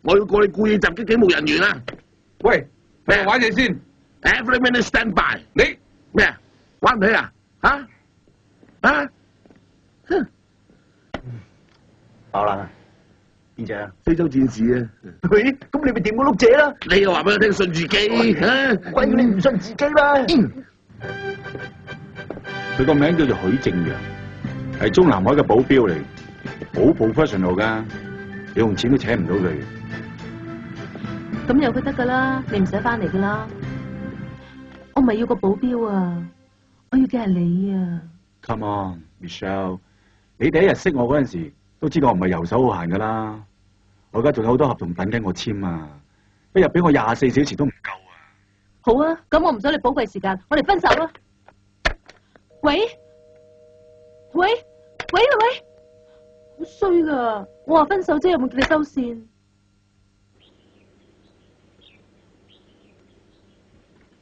我要告你故意襲擊警務人員啊！喂，咩玩嘢先 ？Every minute stand by。你咩啊？玩唔起啊？啊？啊？哼！爆冷啊！邊隻啊？非洲戰士啊！喂，咁你咪掂個碌姐啦！你又話俾我聽信自己啊？鬼叫你唔信自己啦！佢個名叫做許正陽，係中南海嘅保鏢嚟，好 professional 噶，你用錢都請唔到佢。咁有佢得噶啦，你唔使翻嚟噶啦。我唔係要個保鏢啊，我要嘅係你啊。Come on, Michelle， 你第一日識我嗰陣時，都知道我唔係游手好閒噶啦。我而家仲有好多合同等緊我簽啊，一日俾我24小時都唔夠啊。好啊，咁我唔阻你寶貴時間，我哋分手啦。喂，好衰噶！我話分手啫，有冇叫你收線？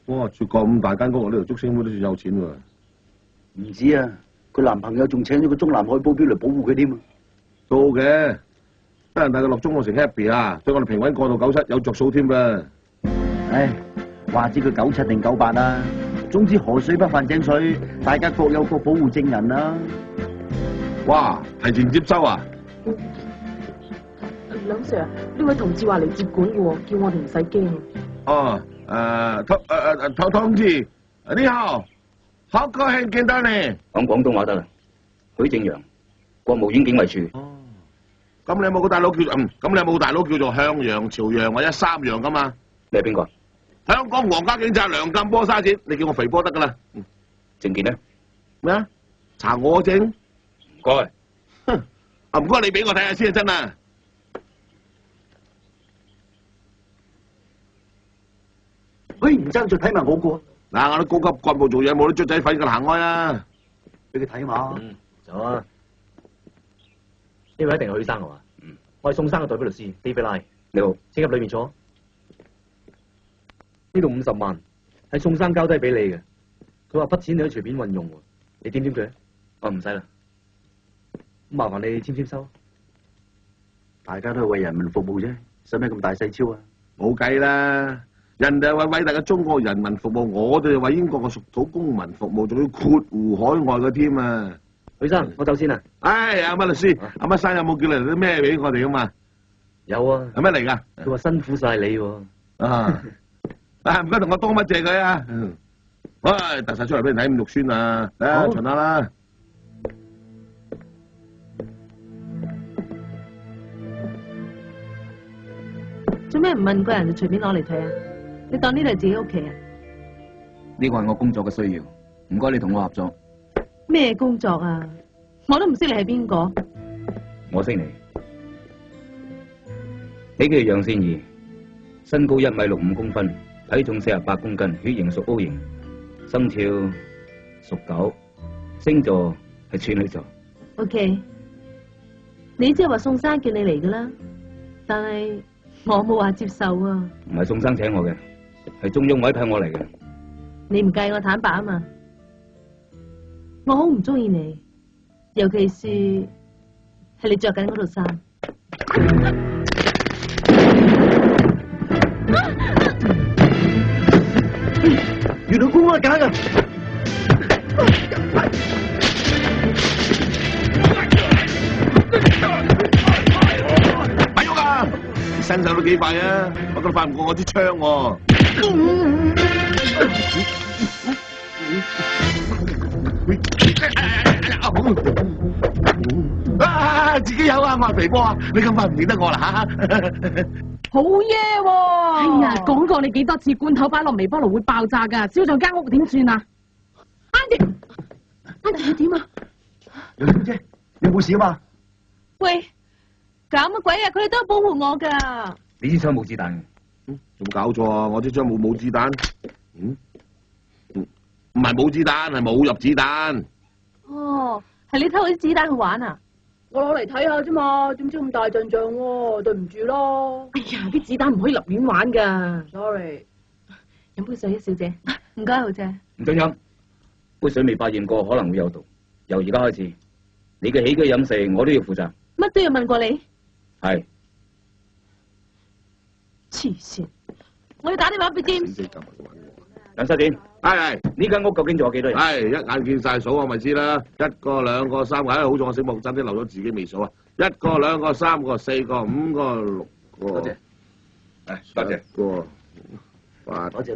哇！住咁大間屋，呢度竹升妹都算有錢喎。唔止啊，佢男朋友仲請咗個中南海保鏢嚟保護佢添啊！都嘅，得人帶佢落中國城 happy 啊，對我哋平穩過到97有着數添噃。唉，話知佢97定98啦。總之河水不犯井水，大家各有各保護證人啦。哇！提前接收啊！梁 Sir， 呢位同志話嚟接管嘅喎，叫我哋唔使驚。哦，同志，你好，好高興見到你。講廣東話得啦，許正陽，國務院警衛處。哦，咁你有冇個大佬叫咁你有冇大佬叫做向陽、朝陽或者三陽噶嘛？你係邊個？香港皇家警察梁禁波沙展，你叫我肥波得噶啦。證件呢？咩啊？查我證？唔該。哼，唔該你俾我睇下先啊，真啊！喂，唔爭再睇埋我個。嗱，我啲高級幹部做嘢冇啲卒仔粉㗎，行開啊！俾佢睇下。走啊！呢位一定係許生係嘛？我係宋生嘅代表律師 David Lai。你好，請入裏面坐。呢度50萬係宋生交低俾你嘅，佢話筆錢你可以隨便運用喎，你點佢？我唔使啦，咁麻煩你簽收。大家都係為人民服務啫，使咩咁大細超啊？冇計啦，人哋係為偉大嘅中國人民服務，我哋係為英國嘅屬土公民服務，仲要括弧海外嘅添啊！許生，我走先啦。唉，阿乜律師，阿乜生有冇叫你嚟啲咩俾我哋噶嘛？有啊。係咩嚟㗎？佢話辛苦晒你喎。啊！唔該同我多乜謝佢啊！喂，突晒出嚟俾人睇咁肉酸啊！嚟巡下啦。做咩唔問個人就隨便攞嚟睇啊？你當呢度係自己屋企啊？呢個係我工作嘅需要，唔該你同我合作。咩工作啊？我都唔識你係邊個。我識你，你叫楊善儀，身高1米65公分，體重48公斤，血型屬 O 型，生肖屬狗，星座係處女座。OK， 你即係話宋生叫你嚟噶啦，但係我冇話接受啊。唔係宋生請我嘅，係中央委派我嚟嘅。你唔計我坦白啊嘛，我好唔中意你，尤其是係你着緊嗰套衫。原來公安假㗎！咪喐啊！你身手都幾快啊，不過快唔過我支槍喎。自己有啊，我係肥波啊！你咁快唔認得我啦嚇？好嘢喎！哎呀，講過你幾多次，罐頭擺落微波爐會爆炸㗎，燒咗間屋點算啊 ？Andy 點啊？楊小姐，你冇事啊嘛？喂，搞乜鬼啊？佢哋都係保護我㗎。你支槍冇子彈嘅？有冇搞錯啊？我支槍冇子彈。唔係冇子彈，係冇入子彈。哦，係你偷啲子彈去玩啊？我攞嚟睇下啫嘛，點知咁大陣仗喎？對唔住咯。哎呀，啲子彈唔可以立亂玩㗎。Sorry， 飲杯水，小姐。唔該，豪姐。唔准飲，杯水未發現過可能會有毒。由而家開始，你嘅起居飲食我都要負責。乜都要問過你？係。黐線！我要打電話俾 James。死夾埋揾我。梁世典，係呢間屋究竟仲有幾多人？係，一眼見晒數我咪知啦，一個兩個三個，好在我醒目，真啲漏咗自己未數啊！一個兩個三個四個五個六個。多謝。誒，多謝。個八個。多謝。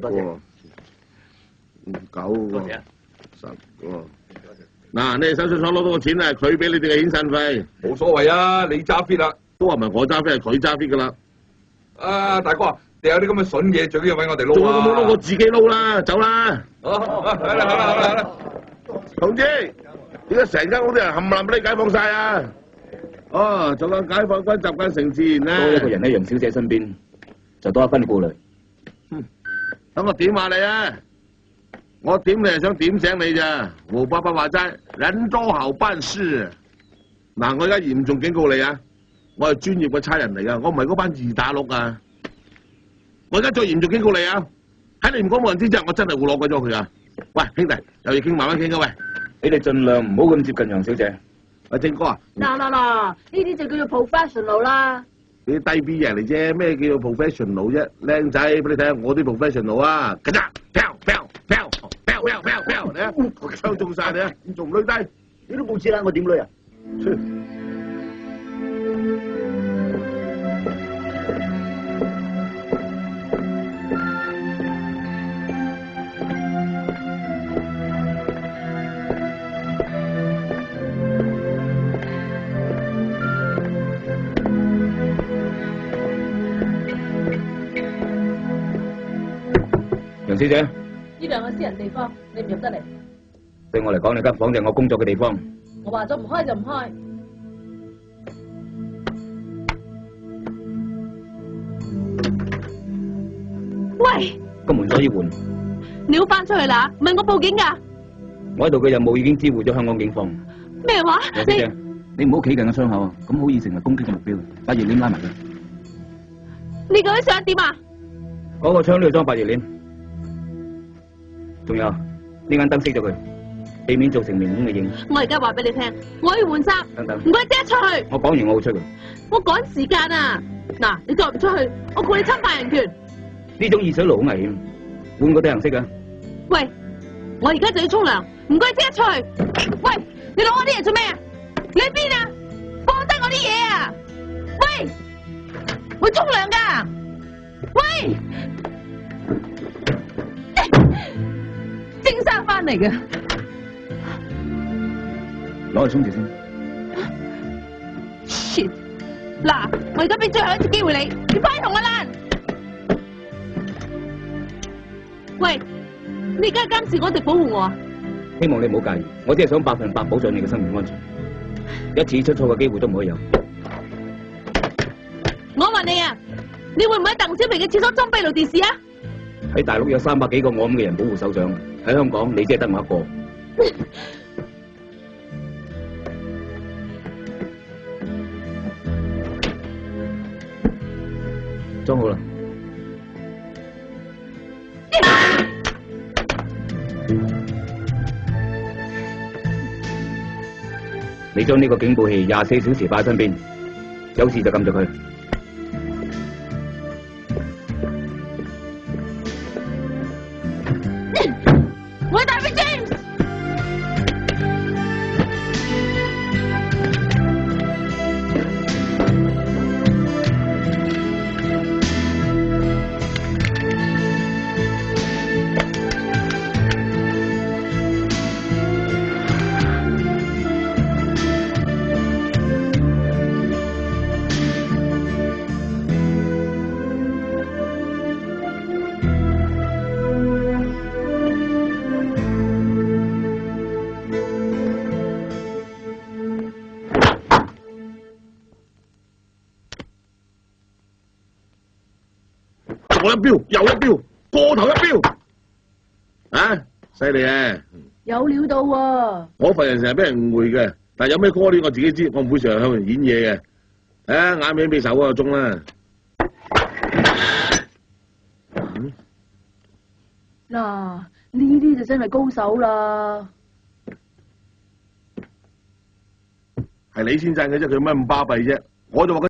九個。多謝。 10個。嗱，你哋手信所攞到個錢係佢俾你哋嘅遣散費，冇所謂啊，你揸 fit 啦。都話唔係我揸飛，係佢揸飛噶啦。啊，大哥啊，你有啲咁嘅筍嘢，最緊要揾我哋撈仲有啊！冇撈我自己撈啦，走啦！好啦，同志，點解成間屋啲人冚唪唥俾你解放晒啊？哦，做個解放軍習慣成自然啦。多一個人喺楊小姐身邊，就多一分顧慮。等我點下你啊！我點你係想點醒你咋？胡伯伯話齋，人多好辦事。嗱，我而家嚴重警告你啊！我係專業嘅差人嚟噶，我唔係嗰班二打六啊！我而家再嚴重警告你啊！喺你唔講冇人知之後，我真係會攞鬼咗佢啊！喂，兄弟，有嘢傾慢慢傾啊！喂，你哋盡量唔好咁接近楊小姐。阿正哥啊，嗱，呢啲就叫做 professional 啦。你啲低 B 人嚟啫，咩叫做 professional 啫？靚仔，俾你睇下我啲 professional 啊！咔嚓，飄，你啊，槍中晒你啊！仲唔累低？你都冇錢啦，我點累啊？楊小姐，呢兩個私人地方，你唔入得嚟。對我嚟講，你間房就係我工作嘅地方。我話咗唔開就唔開。喂，個門鎖要換。你好翻出去啦，唔係我報警㗎。我喺度嘅任務已經知會咗香港警方。咩話？楊小姐，你唔好企近個窗口啊，咁好易成為攻擊嘅目標。把熱鏈拉埋佢。你究竟想點啊？嗰個窗都要裝百葉鏈。仲有呢間燈熄咗佢，避免造成明顯嘅影。我而家話俾你聽，我要換衫。等等，唔該，即刻出去。我講完我會出去。我趕時間啊！嗱，你再唔出去，我告你侵犯人權。呢種熱水爐好危險，換個地形色啊！喂，我而家就要沖涼，唔該即刻出去。喂，你攞我啲嘢做咩啊？你喺邊啊？放低我啲嘢啊！喂，我沖涼㗎。喂，蒸生翻嚟嘅，攞去沖住先。shit！嗱，我而家俾最後一次機會你，你快同我爛！喂，你而家係監視我定保護我啊？希望你唔好介意，我只係想100%保障你嘅生命安全，一次出錯嘅機會都唔可以有。我問你啊，你會唔會喺鄧小平嘅廁所裝閉路電視啊？喺大陸有300幾個我咁嘅人保護首長，喺香港你只係得我一個。裝好啦。你將呢個警報器24小時擺喺身邊，有事就撳着佢。我打俾 James。左一標，右一標，過頭一標，啊，犀利啊！有料到喎。我份人成日俾人誤會嘅，但係有咩歌呢？我自己知，我唔會成日向人演嘢嘅。眼尾俾手嗰個鐘啦。嗱，呢啲就真係高手啦。係你先讚嘅啫，佢有咩咁巴閉啫？我就話佢